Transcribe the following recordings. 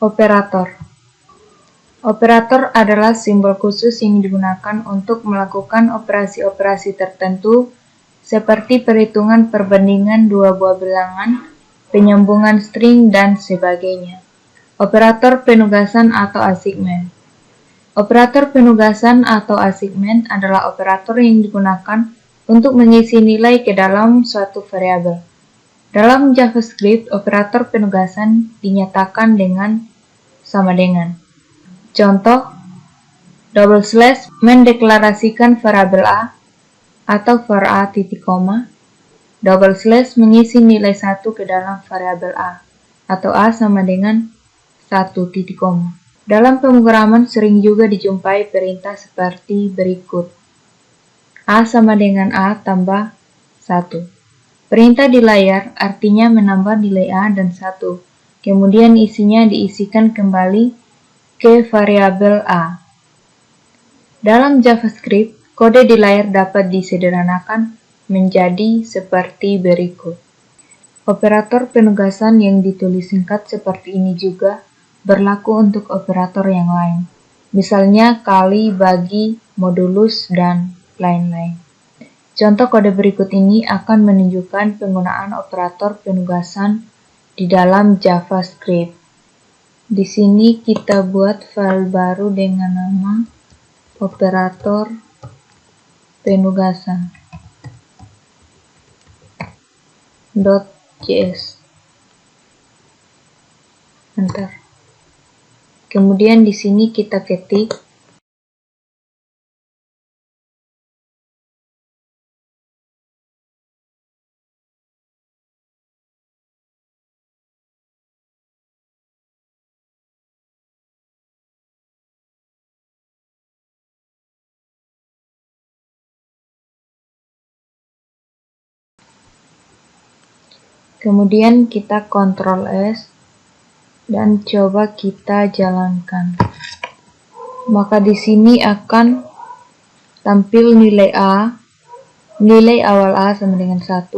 Operator. Operator adalah simbol khusus yang digunakan untuk melakukan operasi-operasi tertentu seperti perhitungan perbandingan dua buah bilangan, penyambungan string, dan sebagainya. Operator penugasan atau assignment. Operator penugasan atau assignment adalah operator yang digunakan untuk mengisi nilai ke dalam suatu variabel. Dalam JavaScript, operator penugasan dinyatakan dengan sama dengan. Contoh, double slash mendeklarasikan variabel A atau var A titik koma, double slash mengisi nilai 1 ke dalam variabel A atau A sama dengan 1 titik koma. Dalam pemrograman sering juga dijumpai perintah seperti berikut. A sama dengan A tambah 1. Perintah di layar artinya menambah nilai A dan 1. Kemudian isinya diisikan kembali ke variabel A. Dalam JavaScript, kode di layar dapat disederhanakan menjadi seperti berikut. Operator penugasan yang ditulis singkat seperti ini juga berlaku untuk operator yang lain, misalnya kali, bagi, modulus, dan lain-lain. Contoh kode berikut ini akan menunjukkan penggunaan operator penugasan di dalam JavaScript. Di sini kita buat file baru dengan nama operator penugasan .js. Enter. Kemudian di sini kita ketik kemudian kita Ctrl S dan coba kita jalankan. Maka di sini akan tampil nilai A, nilai awal A sama dengan 1,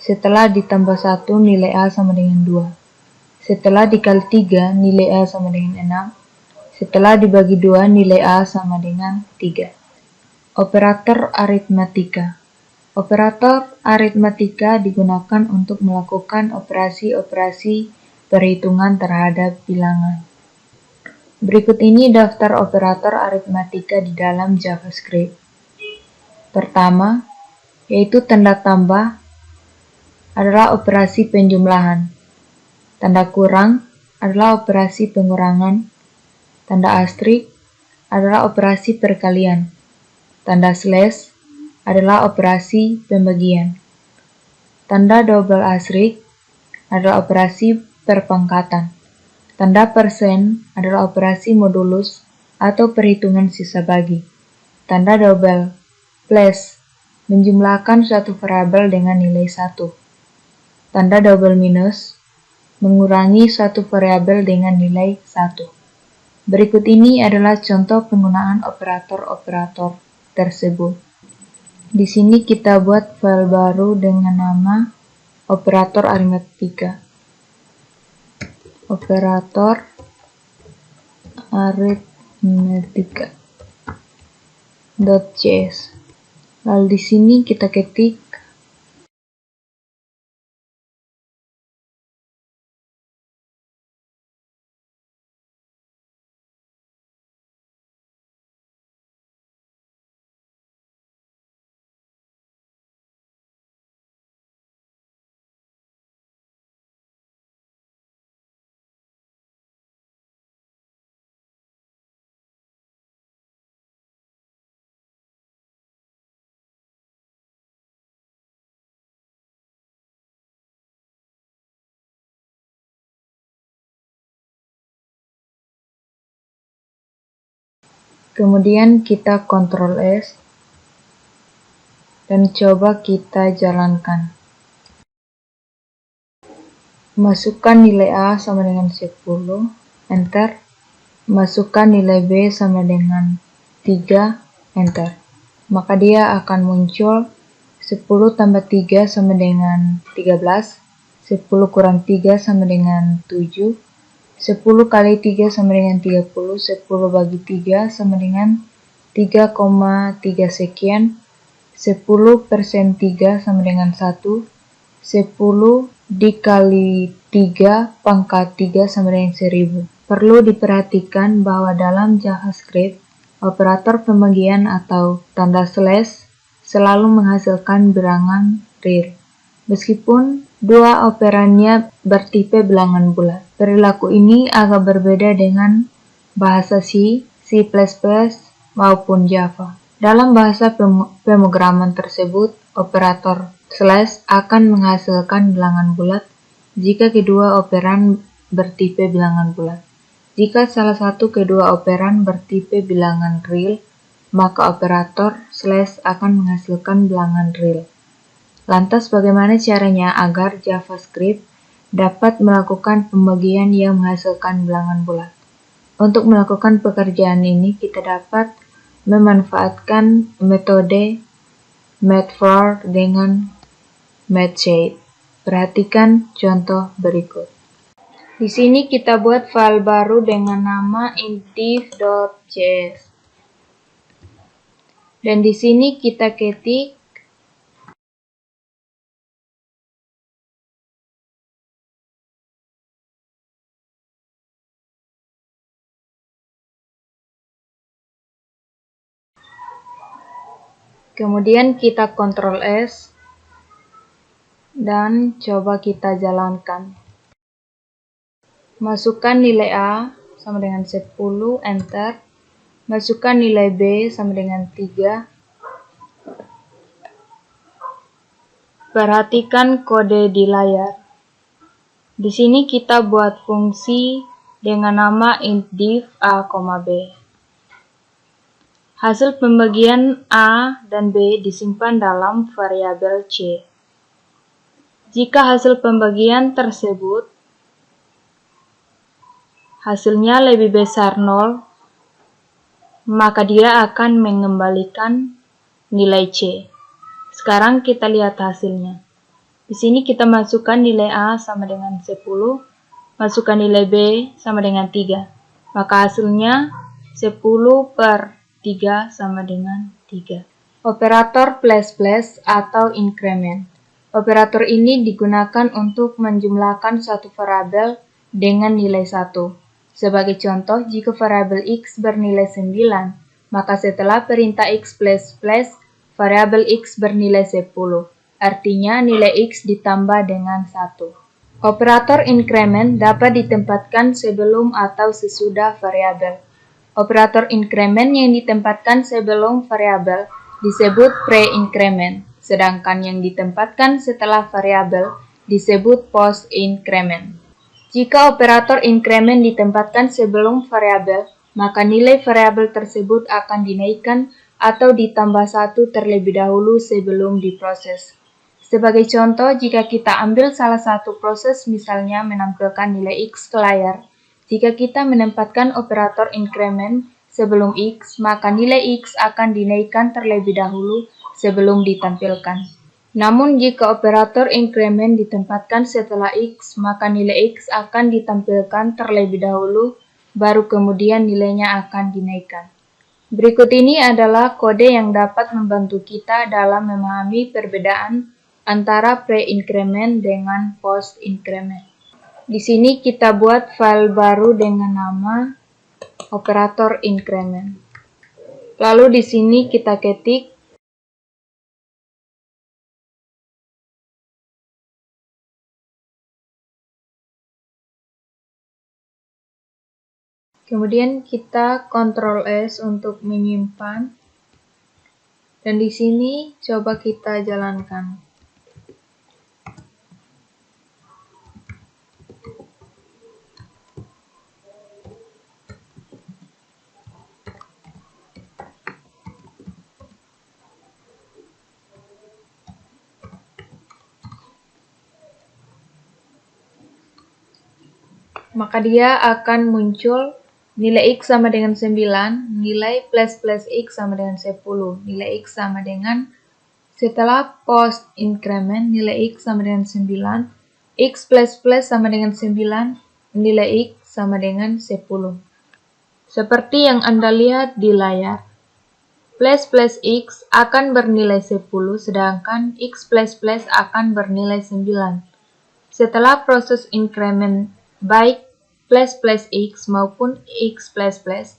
setelah ditambah 1 nilai A sama dengan 2, setelah dikali 3 nilai A sama dengan 6, setelah dibagi 2 nilai A sama dengan 3. Operator aritmatika. Operator aritmatika digunakan untuk melakukan operasi-operasi perhitungan terhadap bilangan. Berikut ini daftar operator aritmatika di dalam JavaScript. Pertama, yaitu tanda tambah adalah operasi penjumlahan. Tanda kurang adalah operasi pengurangan. Tanda asterisk adalah operasi perkalian. Tanda slash adalah operasi pembagian. Tanda double asterisk adalah operasi perpangkatan. Tanda persen adalah operasi modulus atau perhitungan sisa bagi. Tanda double plus menjumlahkan suatu variabel dengan nilai 1. Tanda double minus mengurangi suatu variabel dengan nilai 1. Berikut ini adalah contoh penggunaan operator-operator tersebut. Di sini kita buat file baru dengan nama operator aritmatika. Operator aritmatika.js. Lalu di sini kita ketik kemudian kita Ctrl S dan coba kita jalankan. Masukkan nilai A sama dengan 10, enter. Masukkan nilai B sama dengan 3, enter. Maka dia akan muncul 10 tambah 3 sama dengan 13, 10 kurang 3 sama dengan 7, 10 kali 3 sama dengan 30, 10 bagi 3 sama dengan 3,3 sekian, 10% 3 sama dengan 1, 10 dikali 3 pangkat 3 sama dengan 1000. Perlu diperhatikan bahwa dalam JavaScript, operator pembagian atau tanda slash selalu menghasilkan bilangan real, meskipun dua operannya bertipe bilangan bulat. Perilaku ini agak berbeda dengan bahasa C, C++, maupun Java. Dalam bahasa pemrograman tersebut, operator slash akan menghasilkan bilangan bulat jika kedua operan bertipe bilangan bulat. Jika salah satu kedua operan bertipe bilangan real, maka operator slash akan menghasilkan bilangan real. Lantas bagaimana caranya agar JavaScript dapat melakukan pembagian yang menghasilkan bilangan bulat? Untuk melakukan pekerjaan ini, kita dapat memanfaatkan metode mathfor dengan mathshade. Perhatikan contoh berikut. Di sini kita buat file baru dengan nama intdiff.js. Dan di sini kita ketik kemudian kita Ctrl S dan coba kita jalankan. Masukkan nilai A sama dengan 10, enter. Masukkan nilai B sama dengan 3. Perhatikan kode di layar. Di sini kita buat fungsi dengan nama intdiff A, B. Hasil pembagian A dan B disimpan dalam variabel C. Jika hasil pembagian tersebut hasilnya lebih besar 0, maka dia akan mengembalikan nilai C. Sekarang kita lihat hasilnya. Di sini kita masukkan nilai A sama dengan 10, masukkan nilai B sama dengan 3. Maka hasilnya 10/3 sama dengan 3. Operator plus atau increment. Operator ini digunakan untuk menjumlahkan suatu variabel dengan nilai 1. Sebagai contoh, jika variabel x bernilai 9, maka setelah perintah x++, variabel x bernilai 10. Artinya nilai x ditambah dengan 1. Operator increment dapat ditempatkan sebelum atau sesudah variabel. Operator increment yang ditempatkan sebelum variabel disebut pre-increment, sedangkan yang ditempatkan setelah variabel disebut post-increment. Jika operator increment ditempatkan sebelum variabel, maka nilai variabel tersebut akan dinaikkan atau ditambah 1 terlebih dahulu sebelum diproses. Sebagai contoh, jika kita ambil salah satu proses misalnya menampilkan nilai x ke layar, jika kita menempatkan operator increment sebelum x, maka nilai x akan dinaikkan terlebih dahulu sebelum ditampilkan. Namun jika operator increment ditempatkan setelah x, maka nilai x akan ditampilkan terlebih dahulu, baru kemudian nilainya akan dinaikkan. Berikut ini adalah kode yang dapat membantu kita dalam memahami perbedaan antara pre-increment dengan post-increment. Di sini kita buat file baru dengan nama operator increment. Lalu di sini kita ketik kemudian kita Ctrl S untuk menyimpan, dan di sini coba kita jalankan. Maka dia akan muncul nilai x sama dengan 9, nilai plus x sama dengan 10, nilai x sama dengan, setelah post increment, nilai x sama dengan 9, x sama dengan 9, nilai x sama dengan 10. Seperti yang Anda lihat di layar, plus plus X akan bernilai 10, sedangkan X plus plus akan bernilai 9. Setelah proses inkremen baik plus plus X maupun X plus plus,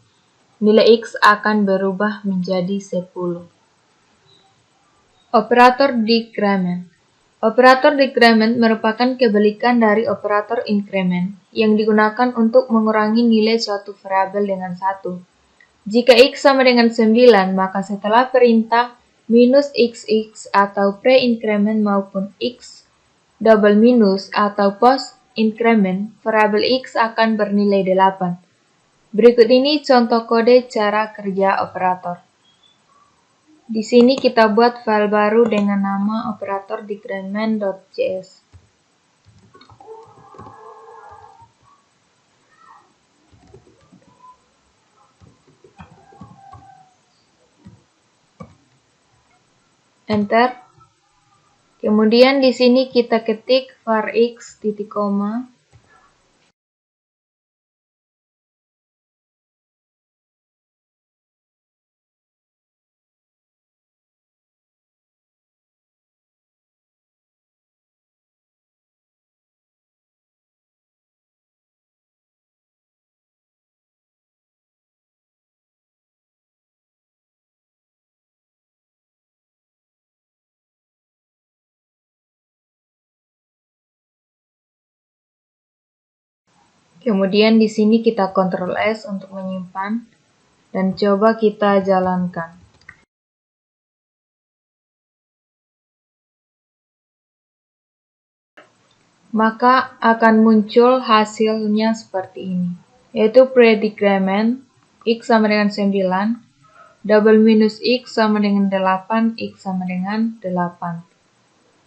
nilai X akan berubah menjadi 10. Operator dekremen. Operator dekremen merupakan kebalikan dari operator inkremen yang digunakan untuk mengurangi nilai suatu variabel dengan 1. Jika X sama dengan 9, maka setelah perintah minus XX atau pre-inkremen maupun X double minus atau post-inkremen, variabel X akan bernilai 8. Berikut ini contoh kode cara kerja operator. Di sini kita buat file baru dengan nama operator dekremen.js. Enter. Kemudian di sini kita ketik var x titik koma. Kemudian di sini kita Ctrl S untuk menyimpan dan coba kita jalankan. Maka akan muncul hasilnya seperti ini, yaitu pre-decrement X sama dengan 9, double minus X sama dengan 8, X sama dengan 8.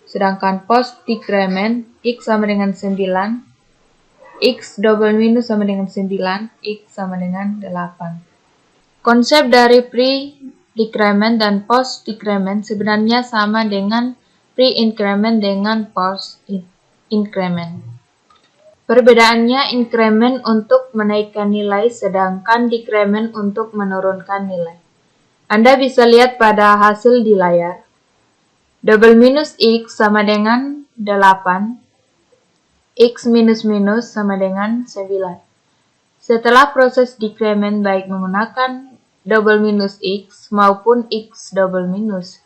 Sedangkan post-decrement X sama dengan 9, X double minus sama dengan 9, X sama dengan 8. Konsep dari pre-decrement dan post-decrement sebenarnya sama dengan pre-increment dengan post-increment. Perbedaannya increment untuk menaikkan nilai, sedangkan decrement untuk menurunkan nilai. Anda bisa lihat pada hasil di layar. Double minus X sama dengan 8. X minus minus sama dengan 9. Setelah proses decrement baik menggunakan double minus X maupun X double minus,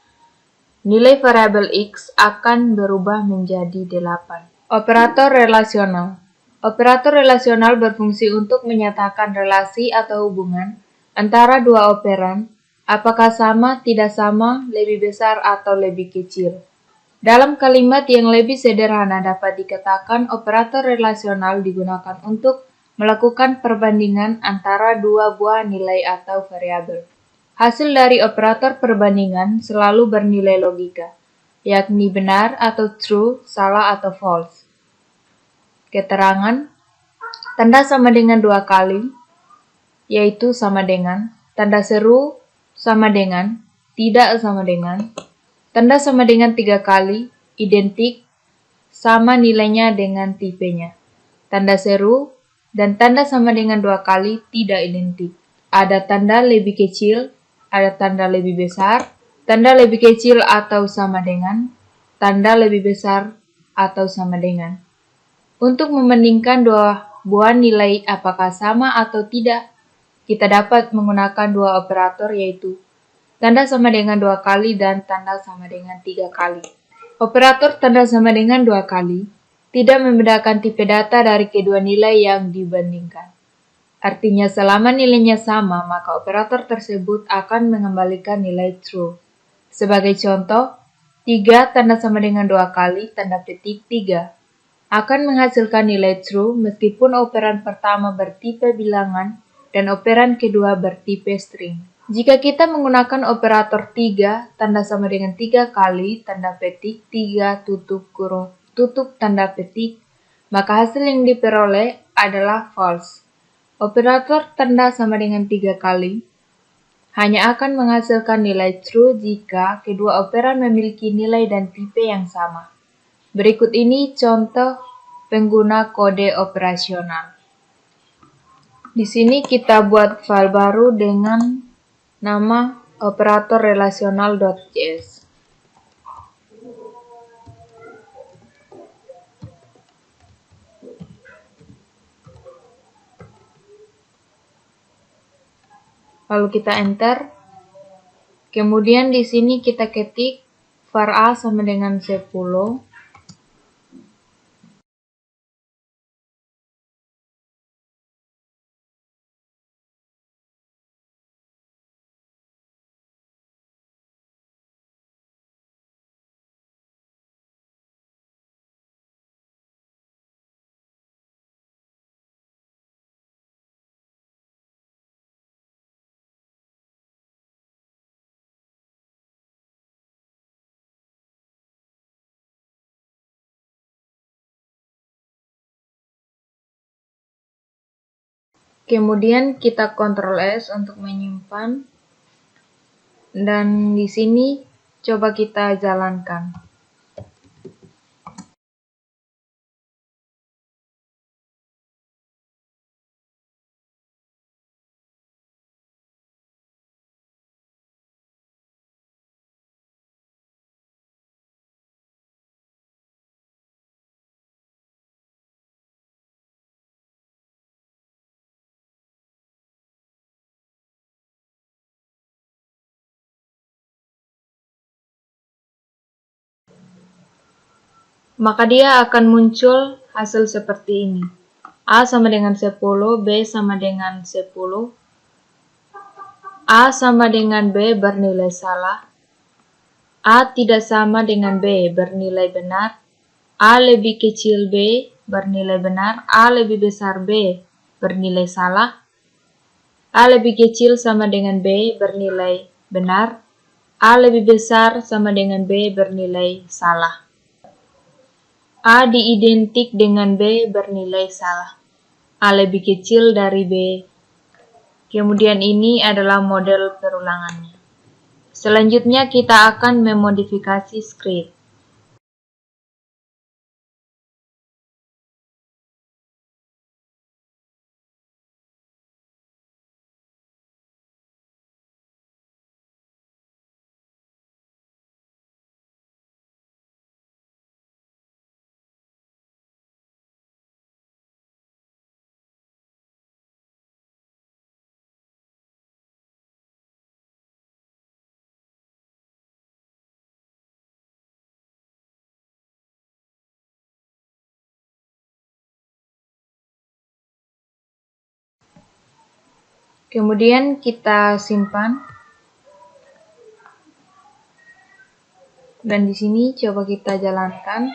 nilai variabel X akan berubah menjadi 8. Operator relasional. Operator relasional berfungsi untuk menyatakan relasi atau hubungan antara dua operan, apakah sama, tidak sama, lebih besar, atau lebih kecil. Dalam kalimat yang lebih sederhana dapat dikatakan operator relasional digunakan untuk melakukan perbandingan antara dua buah nilai atau variabel. Hasil dari operator perbandingan selalu bernilai logika, yakni benar atau true, salah atau false. Keterangan, tanda sama dengan 2 kali, yaitu sama dengan, tanda seru sama dengan, tidak sama dengan, tanda sama dengan 3 kali, identik, sama nilainya dengan tipenya. Tanda seru dan tanda sama dengan 2 kali tidak identik. Ada tanda lebih kecil, ada tanda lebih besar, tanda lebih kecil atau sama dengan, tanda lebih besar atau sama dengan. Untuk membandingkan dua buah nilai apakah sama atau tidak, kita dapat menggunakan dua operator yaitu tanda sama dengan 2 kali dan tanda sama dengan 3 kali. Operator tanda sama dengan 2 kali tidak membedakan tipe data dari kedua nilai yang dibandingkan. Artinya selama nilainya sama, maka operator tersebut akan mengembalikan nilai true. Sebagai contoh, 3 tanda sama dengan 2 kali tanda petik 3 akan menghasilkan nilai true meskipun operan pertama bertipe bilangan dan operan kedua bertipe string. Jika kita menggunakan operator 3, tanda sama dengan 3 kali, tanda petik, 3 tutup kurung, tutup tanda petik, maka hasil yang diperoleh adalah false. Operator tanda sama dengan 3 kali hanya akan menghasilkan nilai true jika kedua operan memiliki nilai dan tipe yang sama. Berikut ini contoh pengguna kode operasional. Di sini kita buat file baru dengan nama operator relasional.js. Lalu kita enter. Kemudian di sini kita ketik var a sama dengan 10. Kemudian kita Ctrl S untuk menyimpan, dan di sini coba kita jalankan. Maka dia akan muncul hasil seperti ini. A sama dengan 10, B sama dengan 10, A sama dengan B bernilai salah, A tidak sama dengan B bernilai benar, A lebih kecil B bernilai benar, A lebih besar B bernilai salah, A lebih kecil sama dengan B bernilai benar, A lebih besar sama dengan B bernilai salah. A diidentik dengan B bernilai salah. A lebih kecil dari B. Kemudian ini adalah model perulangannya. Selanjutnya kita akan memodifikasi script. Kemudian kita simpan. Dan di sini coba kita jalankan.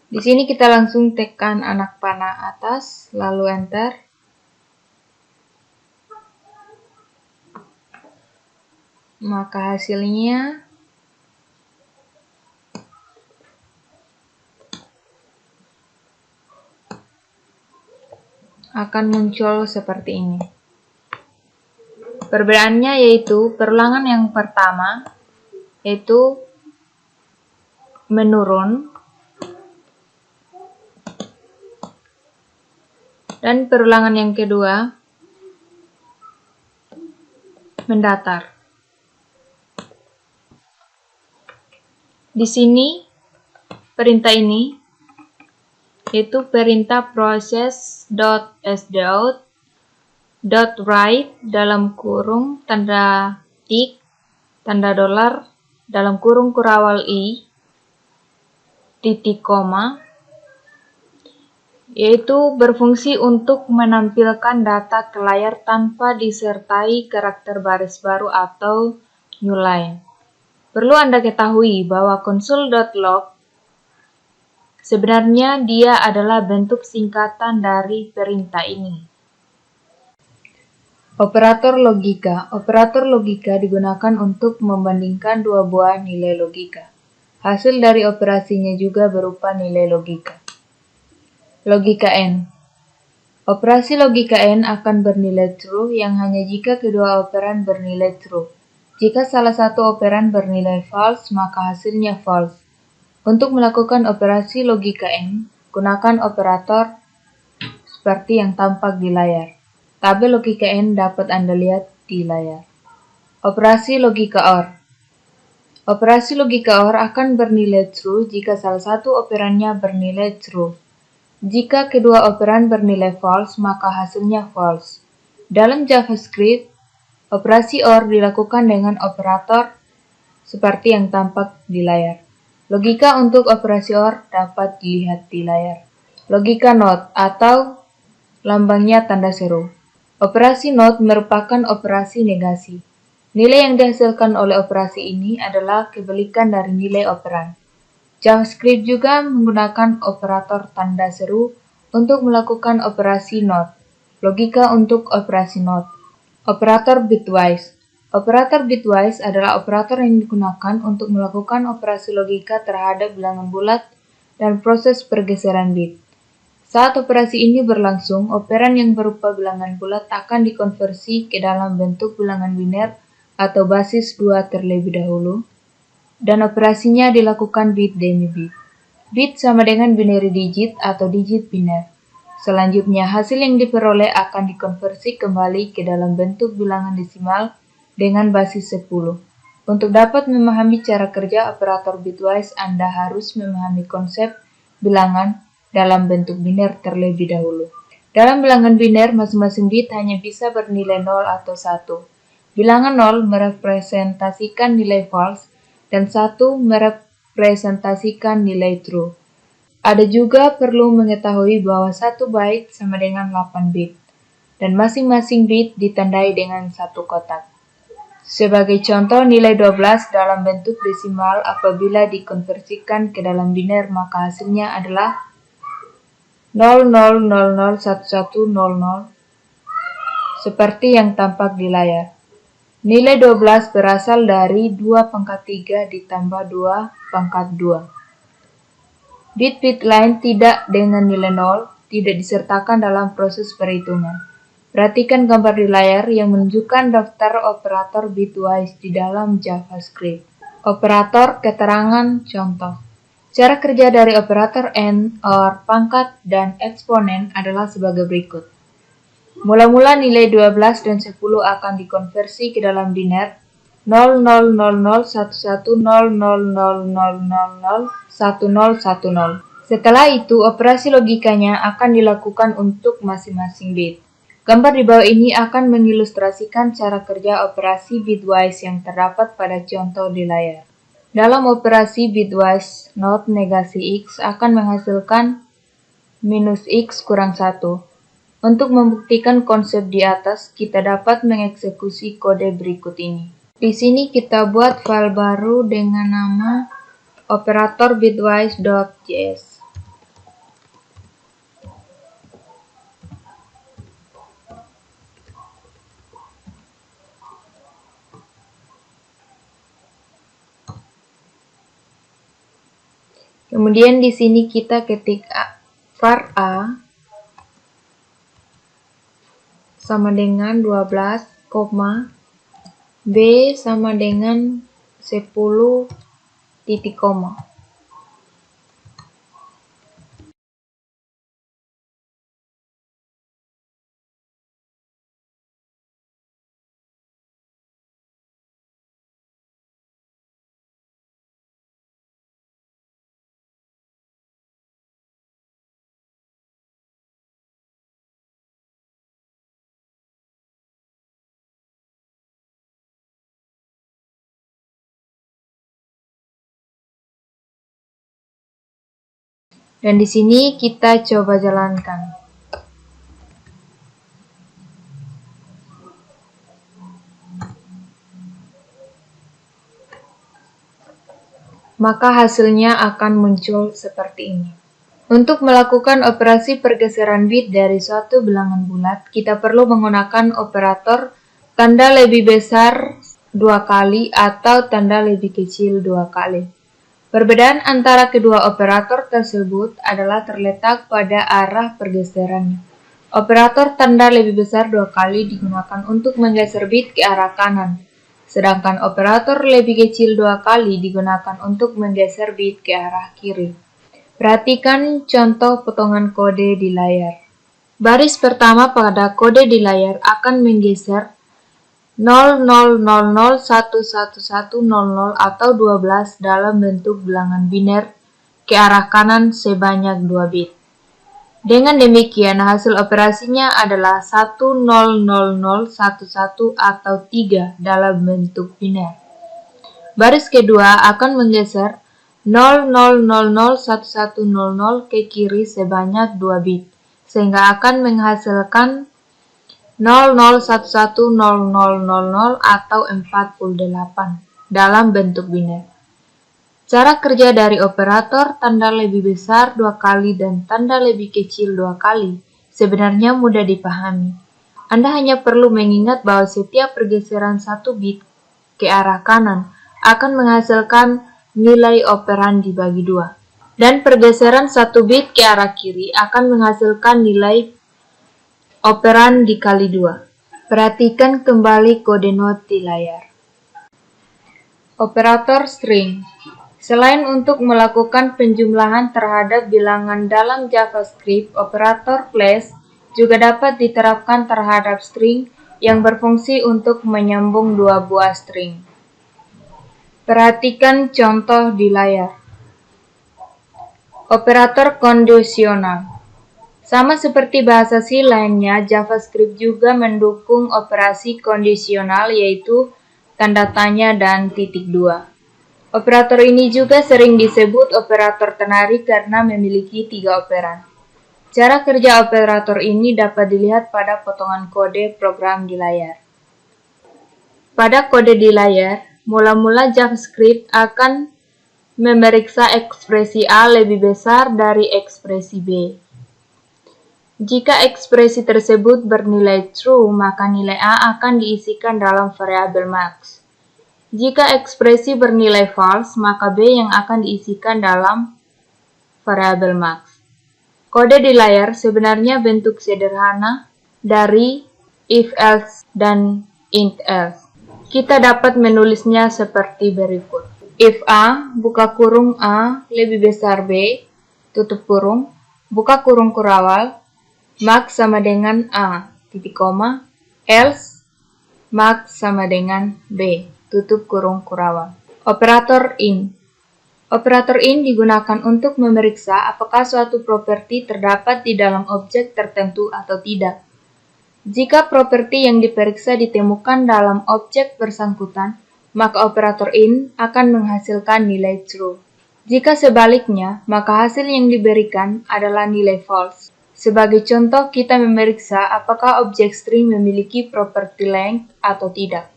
Di sini kita langsung tekan anak panah atas, lalu enter. Maka hasilnya akan muncul seperti ini. Perbedaannya yaitu perulangan yang pertama yaitu menurun, dan perulangan yang kedua mendatar. Di sini perintah ini yaitu perintah process.sout.write dalam kurung tanda tik tanda dolar dalam kurung kurawal i titik koma, yaitu berfungsi untuk menampilkan data ke layar tanpa disertai karakter baris baru atau new line. Perlu Anda ketahui bahwa console.log sebenarnya dia adalah bentuk singkatan dari perintah ini. Operator logika. Operator logika digunakan untuk membandingkan dua buah nilai logika. Hasil dari operasinya juga berupa nilai logika. Logika N. Operasi logika N akan bernilai true yang hanya jika kedua operan bernilai true. Jika salah satu operan bernilai false, maka hasilnya false. Untuk melakukan operasi logika N, gunakan operator seperti yang tampak di layar. Tabel logika N dapat Anda lihat di layar. Operasi logika OR. Operasi logika OR akan bernilai true jika salah satu operannya bernilai true. Jika kedua operan bernilai false, maka hasilnya false. Dalam JavaScript, operasi OR dilakukan dengan operator seperti yang tampak di layar. Logika untuk operasi OR dapat dilihat di layar. Logika NOT atau lambangnya tanda seru. Operasi NOT merupakan operasi negasi. Nilai yang dihasilkan oleh operasi ini adalah kebalikan dari nilai operan. JavaScript juga menggunakan operator tanda seru untuk melakukan operasi NOT. Logika untuk operasi NOT. Operator bitwise. Operator bitwise adalah operator yang digunakan untuk melakukan operasi logika terhadap bilangan bulat dan proses pergeseran bit. Saat operasi ini berlangsung, operan yang berupa bilangan bulat akan dikonversi ke dalam bentuk bilangan biner atau basis 2 terlebih dahulu, dan operasinya dilakukan bit demi bit. Bit sama dengan binary digit atau digit biner. Selanjutnya, hasil yang diperoleh akan dikonversi kembali ke dalam bentuk bilangan desimal dengan basis 10. Untuk dapat memahami cara kerja operator bitwise, Anda harus memahami konsep bilangan dalam bentuk biner terlebih dahulu. Dalam bilangan biner, masing-masing bit hanya bisa bernilai 0 atau 1. Bilangan 0 merepresentasikan nilai false dan 1 merepresentasikan nilai true. Ada juga perlu mengetahui bahwa 1 byte sama dengan 8 bit, dan masing-masing bit ditandai dengan satu kotak. Sebagai contoh, nilai 12 dalam bentuk desimal apabila dikonversikan ke dalam biner, maka hasilnya adalah 00001100, seperti yang tampak di layar. Nilai 12 berasal dari 2 pangkat 3 ditambah 2 pangkat 2. Bit-bit lain tidak dengan nilai 0 tidak disertakan dalam proses perhitungan. Perhatikan gambar di layar yang menunjukkan daftar operator bitwise di dalam JavaScript. Operator keterangan contoh. Cara kerja dari operator AND, OR, pangkat, dan eksponen adalah sebagai berikut. Mula-mula nilai 12 dan 10 akan dikonversi ke dalam biner 00011100001010. Setelah itu, operasi logikanya akan dilakukan untuk masing-masing bit. Gambar di bawah ini akan mengilustrasikan cara kerja operasi bitwise yang terdapat pada contoh di layar. Dalam operasi bitwise, NOT negasi X akan menghasilkan minus X kurang 1. Untuk membuktikan konsep di atas, kita dapat mengeksekusi kode berikut ini. Di sini kita buat file baru dengan nama operator bitwise.js. Kemudian di sini kita ketik var a sama dengan 12, b sama dengan 10 titik koma. Dan di sini kita coba jalankan. Maka hasilnya akan muncul seperti ini. Untuk melakukan operasi pergeseran bit dari suatu bilangan bulat, kita perlu menggunakan operator tanda lebih besar 2 kali atau tanda lebih kecil 2 kali. Perbedaan antara kedua operator tersebut adalah terletak pada arah pergeserannya. Operator tanda lebih besar 2 kali digunakan untuk menggeser bit ke arah kanan, sedangkan operator lebih kecil 2 kali digunakan untuk menggeser bit ke arah kiri. Perhatikan contoh potongan kode di layar. Baris pertama pada kode di layar akan menggeser 0000111100 atau 12 dalam bentuk bilangan biner ke arah kanan sebanyak 2 bit. Dengan demikian, hasil operasinya adalah 1000011 atau 3 dalam bentuk biner. Baris kedua akan menggeser 00001100 ke kiri sebanyak 2 bit, sehingga akan menghasilkan 00110000 atau 48 dalam bentuk biner. Cara kerja dari operator tanda lebih besar 2 kali dan tanda lebih kecil 2 kali sebenarnya mudah dipahami. Anda hanya perlu mengingat bahwa setiap pergeseran 1 bit ke arah kanan akan menghasilkan nilai operan dibagi 2. Dan pergeseran 1 bit ke arah kiri akan menghasilkan nilai operan dikali 2. Perhatikan kembali kode not di layar. Operator string. Selain untuk melakukan penjumlahan terhadap bilangan dalam JavaScript, operator flash juga dapat diterapkan terhadap string yang berfungsi untuk menyambung 2 buah string. Perhatikan contoh di layar. Operator kondisional. Sama seperti bahasa C lainnya, JavaScript juga mendukung operasi kondisional yaitu tanda tanya dan titik 2. Operator ini juga sering disebut operator ternari karena memiliki 3 operan. Cara kerja operator ini dapat dilihat pada potongan kode program di layar. Pada kode di layar, mula-mula JavaScript akan memeriksa ekspresi A lebih besar dari ekspresi B. Jika ekspresi tersebut bernilai true, maka nilai A akan diisikan dalam variabel max. Jika ekspresi bernilai false, maka B yang akan diisikan dalam variabel max. Kode di layar sebenarnya bentuk sederhana dari if-else dan int-else. Kita dapat menulisnya seperti berikut. If A, buka kurung A, lebih besar B, tutup kurung, buka kurung kurawal, max sama dengan A, titik koma, else, max sama dengan B, tutup kurung kurawal. Operator in. Operator in digunakan untuk memeriksa apakah suatu properti terdapat di dalam objek tertentu atau tidak. Jika properti yang diperiksa ditemukan dalam objek bersangkutan, maka operator in akan menghasilkan nilai true. Jika sebaliknya, maka hasil yang diberikan adalah nilai false. Sebagai contoh, kita memeriksa apakah objek string memiliki properti length atau tidak.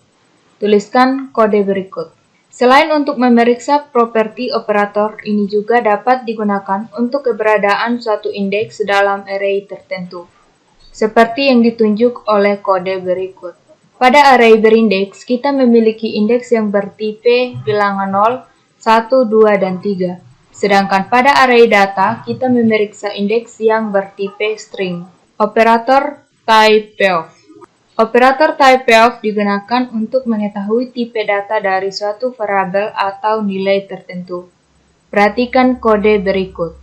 Tuliskan kode berikut. Selain untuk memeriksa properti, operator ini juga dapat digunakan untuk keberadaan suatu indeks dalam array tertentu, seperti yang ditunjuk oleh kode berikut. Pada array berindeks, kita memiliki indeks yang bertipe bilangan 0, 1, 2, dan 3. Sedangkan pada array data, kita memeriksa indeks yang bertipe string. Operator typeof. Operator typeof digunakan untuk mengetahui tipe data dari suatu variabel atau nilai tertentu. Perhatikan kode berikut.